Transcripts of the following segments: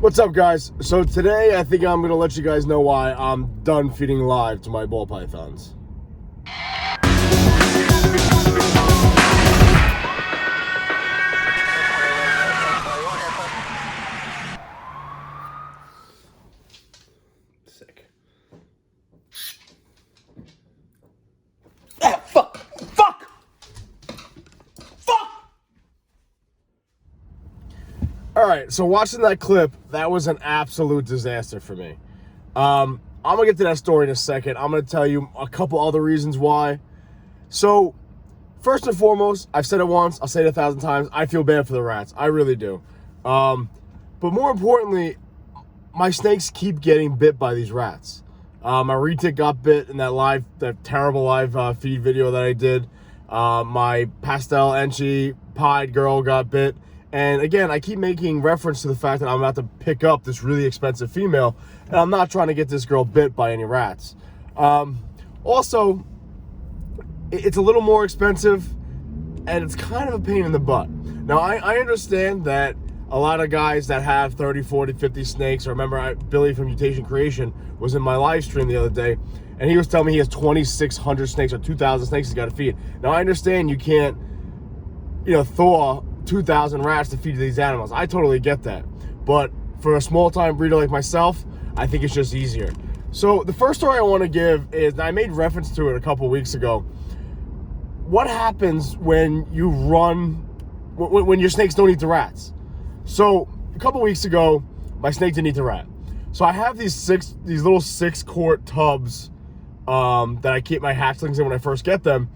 What's up, guys? So today I think I'm going to let you guys know why I'm done feeding live to my ball pythons. Sick. Ah, fuck! Fuck! Fuck! Alright, so watching that clip, that was an absolute disaster for me. I'm going to get to that story in a second. I'm going to tell you a couple other reasons why. So, first and foremost, I've said it once, I'll say it 1,000 times, I feel bad for the rats. I really do. But more importantly, my snakes keep getting bit by these rats. My retic got bit in that terrible live feed video that I did. My pastel enchi pied girl got bit. And again, I keep making reference to the fact that I'm about to pick up this really expensive female, and I'm not trying to get this girl bit by any rats. Also, it's a little more expensive, and it's kind of a pain in the butt. Now, I understand that a lot of guys that have 30, 40, 50 snakes, I remember Billy from Mutation Creation was in my live stream the other day, and he was telling me he has 2,600 snakes or 2,000 snakes he's got to feed. Now, I understand you can't, thaw 2,000 rats to feed to these animals. I totally get that. But for a small-time breeder like myself, I think it's just easier. So the first story I want to give is, I made reference to it a couple weeks ago. What happens when you when your snakes don't eat the rats? So a couple weeks ago, my snake didn't eat the rat. So I have these little 6-quart tubs that I keep my hatchlings in when I first get them.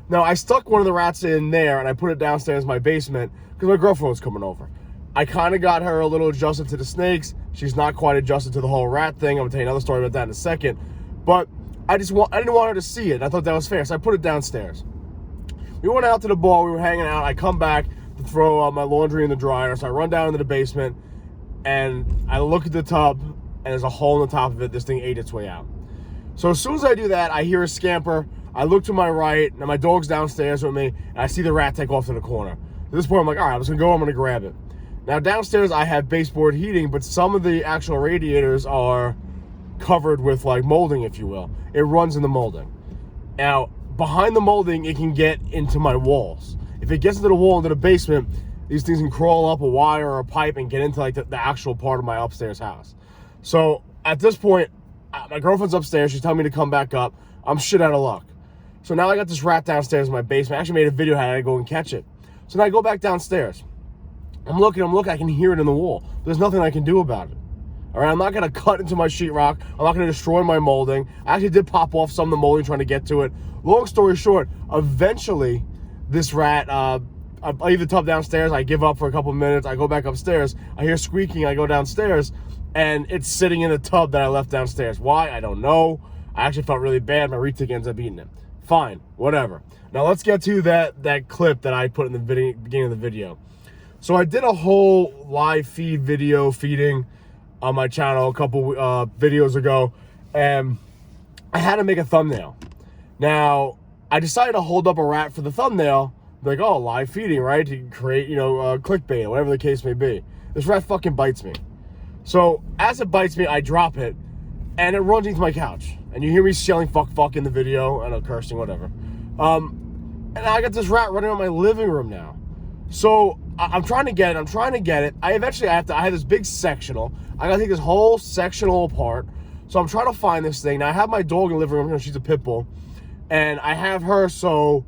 Now, I stuck one of the rats in there, and I put it downstairs in my basement because my girlfriend was coming over. I kind of got her a little adjusted to the snakes. She's not quite adjusted to the whole rat thing. I'm going to tell you another story about that in a second. But I didn't want her to see it. I thought that was fair, so I put it downstairs. We went out to the ball. We were hanging out. I come back to throw my laundry in the dryer, so I run down into the basement, and I look at the tub, and there's a hole in the top of it. This thing ate its way out. So as soon as I do that, I hear a scamper. I look to my right, and my dog's downstairs with me, and I see the rat take off to the corner. At this point, I'm like, all right, I'm just going to go, I'm going to grab it. Now, downstairs, I have baseboard heating, but some of the actual radiators are covered with, molding, if you will. It runs in the molding. Now, behind the molding, it can get into my walls. If it gets into the wall, into the basement, these things can crawl up a wire or a pipe and get into, the actual part of my upstairs house. So, at this point, my girlfriend's upstairs. She's telling me to come back up. I'm shit out of luck. So now I got this rat downstairs in my basement. I actually made a video how to go and catch it. So now I go back downstairs. I'm looking, I can hear it in the wall. There's nothing I can do about it. All right, I'm not going to cut into my sheetrock. I'm not going to destroy my molding. I actually did pop off some of the molding trying to get to it. Long story short, eventually this rat, I leave the tub downstairs. I give up for a couple minutes. I go back upstairs. I hear squeaking. I go downstairs, and it's sitting in the tub that I left downstairs. Why? I don't know. I actually felt really bad. My retic ends up eating it. Fine, whatever. Now let's get to that clip that I put in the beginning of the video. So I did a whole live feed video feeding on my channel a couple videos ago, and I had to make a thumbnail. Now, I decided to hold up a rat for the thumbnail, like, oh, live feeding, right? To create, clickbait, or whatever the case may be. This rat fucking bites me. So as it bites me, I drop it, and it runs into my couch. And you hear me yelling fuck in the video, and I'm cursing, whatever. And I got this rat running around my living room now. So I'm trying to get it. I have this big sectional. I gotta take this whole sectional apart. So I'm trying to find this thing. Now I have my dog in the living room, she's a pit bull. And I have her, so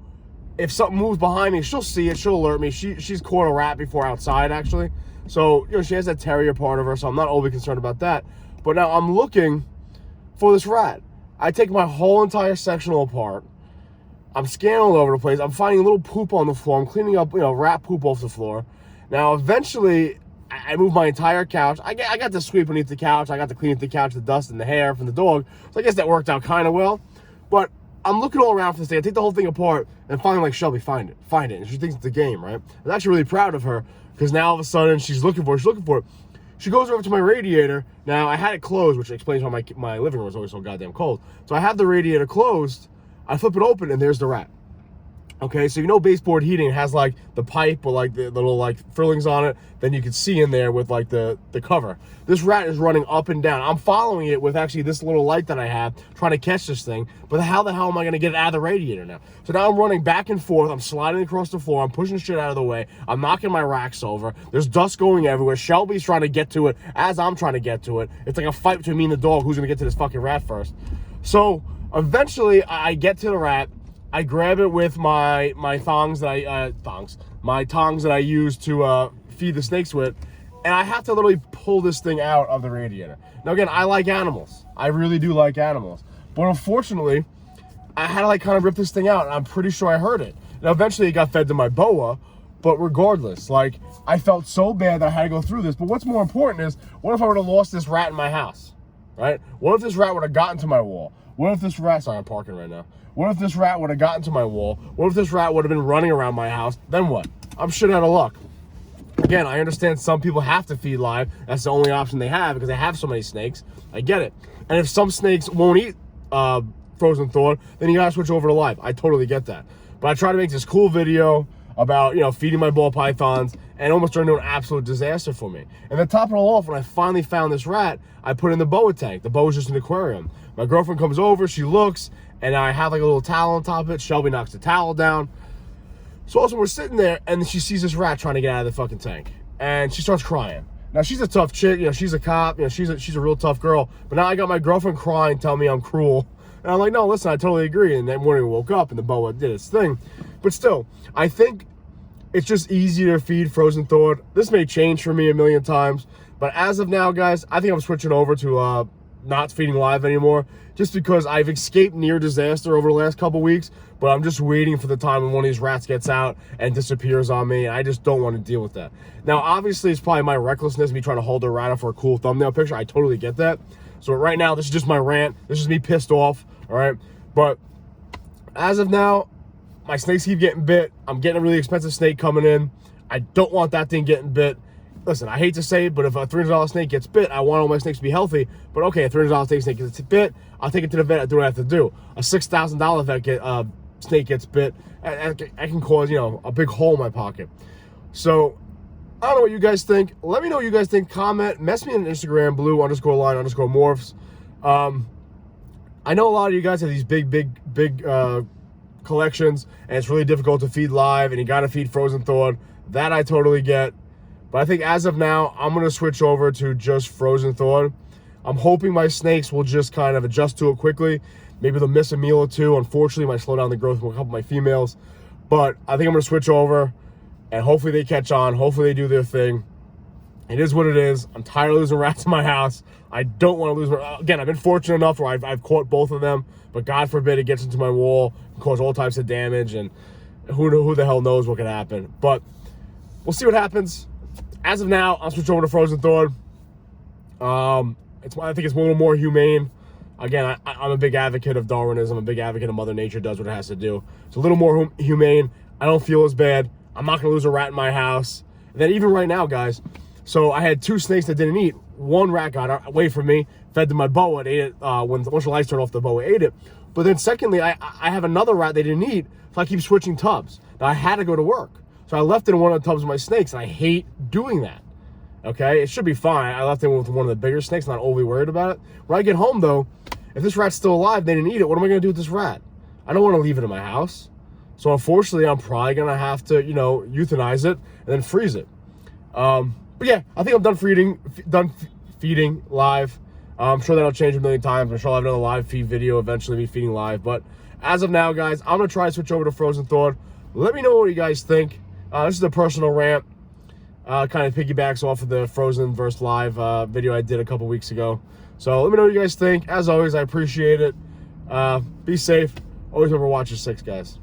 if something moves behind me, she'll see it, she'll alert me. She's caught a rat before outside, actually. So, she has that terrier part of her, so I'm not overly concerned about that. But now I'm looking for this rat. I take my whole entire sectional apart. I'm scanning all over the place. I'm finding little poop on the floor. I'm cleaning up, rat poop off the floor. Now, eventually, I moved my entire couch. I got to sweep beneath the couch. I got to clean up the couch, the dust and the hair from the dog. So I guess that worked out kind of well. But I'm looking all around for this thing. I take the whole thing apart, and finally, like, Shelby, find it. And she thinks it's a game, right? I'm actually really proud of her, because now all of a sudden, she's looking for it. She goes over to my radiator. Now, I had it closed, which explains why my living room was always so goddamn cold. So I have the radiator closed. I flip it open, and there's the rat. Okay, so you know baseboard heating has like the pipe or like the little like frillings on it, then you can see in there with like the cover. This rat is running up and down. I'm following it with actually this little light that I have, trying to catch this thing, but how the hell am I gonna get it out of the radiator now? So now I'm running back and forth, I'm sliding across the floor, I'm pushing shit out of the way, I'm knocking my racks over, there's dust going everywhere, Shelby's trying to get to it as I'm trying to get to it. It's like a fight between me and the dog, who's gonna get to this fucking rat first. So eventually I get to the rat, I grab it with my tongs that I use to feed the snakes with, and I have to literally pull this thing out of the radiator. Now again, I like animals. I really do like animals. But unfortunately, I had to like kind of rip this thing out, and I'm pretty sure I hurt it. Now eventually it got fed to my boa, but regardless, like I felt so bad that I had to go through this. But what's more important is, what if I would have lost this rat in my house, right? What if this rat would have gotten to my wall? What if this rat, sorry, I'm parking right now. What if this rat would have gotten to my wall? What if this rat would have been running around my house? Then what? I'm shit out of luck. Again, I understand some people have to feed live. That's the only option they have because they have so many snakes. I get it. And if some snakes won't eat frozen thawed, then you gotta switch over to live. I totally get that. But I try to make this cool video about, you know, feeding my ball pythons, and almost turned into an absolute disaster for me. And then top it all off, when I finally found this rat, I put it in the boa tank. The boa's just an aquarium. My girlfriend comes over, she looks, and I have like a little towel on top of it. Shelby knocks the towel down. So also we're sitting there, and she sees this rat trying to get out of the fucking tank, and she starts crying. Now she's a tough chick, you know, she's a cop, you know, she's a real tough girl. But now I got my girlfriend crying, telling me I'm cruel. And I'm like, no, listen, I totally agree. And then morning we woke up and the boa did its thing. But still, I think it's just easier to feed frozen thawed. This may change for me a million times, but as of now, guys, I think I'm switching over to not feeding live anymore, just because I've escaped near disaster over the last couple weeks, but I'm just waiting for the time when one of these rats gets out and disappears on me, and I just don't want to deal with that. Now, obviously, it's probably my recklessness, me trying to hold a rat up for a cool thumbnail picture. I totally get that. So right now, this is just my rant. This is me pissed off, all right? But as of now, my snakes keep getting bit. I'm getting a really expensive snake coming in. I don't want that thing getting bit. Listen, I hate to say it, but if a $300 snake gets bit, I want all my snakes to be healthy. But okay, a $300 snake gets bit, I'll take it to the vet. I do what I have to do. A $6,000 snake gets bit, I can cause, you know, a big hole in my pocket. So I don't know what you guys think. Let me know what you guys think. Comment, mess me on Instagram, blue_line_morphs. I know a lot of you guys have these big collections, and it's really difficult to feed live, and you got to feed frozen thawed. That I totally get. But I think as of now, I'm going to switch over to just frozen thawed. I'm hoping my snakes will just kind of adjust to it quickly. Maybe they'll miss a meal or two. Unfortunately, it might slow down the growth of a couple of my females. But I think I'm going to switch over, and hopefully they catch on. Hopefully they do their thing. It is what it is. I'm tired of losing rats in my house. I don't want to lose. Again, I've been fortunate enough where I've caught both of them, but God forbid it gets into my wall and cause all types of damage, and who the hell knows what could happen. But we'll see what happens. As of now, I'll switch over to frozen thawed. I think it's a little more humane. Again, I'm a big advocate of Darwinism. I'm a big advocate of Mother Nature does what it has to do. It's a little more humane. I don't feel as bad. I'm not going to lose a rat in my house. And then even right now, guys, so I had 2 snakes that didn't eat. One rat got away from me, fed to my boa, and ate it. Once the lights turned off, the boa ate it. But then secondly, I have another rat they didn't eat, so I keep switching tubs. Now, I had to go to work. So I left it in one of the tubs with my snakes, and I hate doing that. Okay, it should be fine. I left it with one of the bigger snakes, not overly worried about it. When I get home, though, if this rat's still alive, they didn't eat it, what am I going to do with this rat? I don't want to leave it in my house. So unfortunately, I'm probably going to have to, you know, euthanize it and then freeze it. But yeah, I think I'm done feeding live. I'm sure that'll change a million times. I'm sure I'll have another live feed video eventually, me feeding live. But as of now, guys, I'm going to try to switch over to frozen thawed. Let me know what you guys think. This is a personal rant. Kind of piggybacks off of the frozen versus live video I did a couple weeks ago. So let me know what you guys think. As always, I appreciate it. Be safe. Always remember, watch your 6, guys.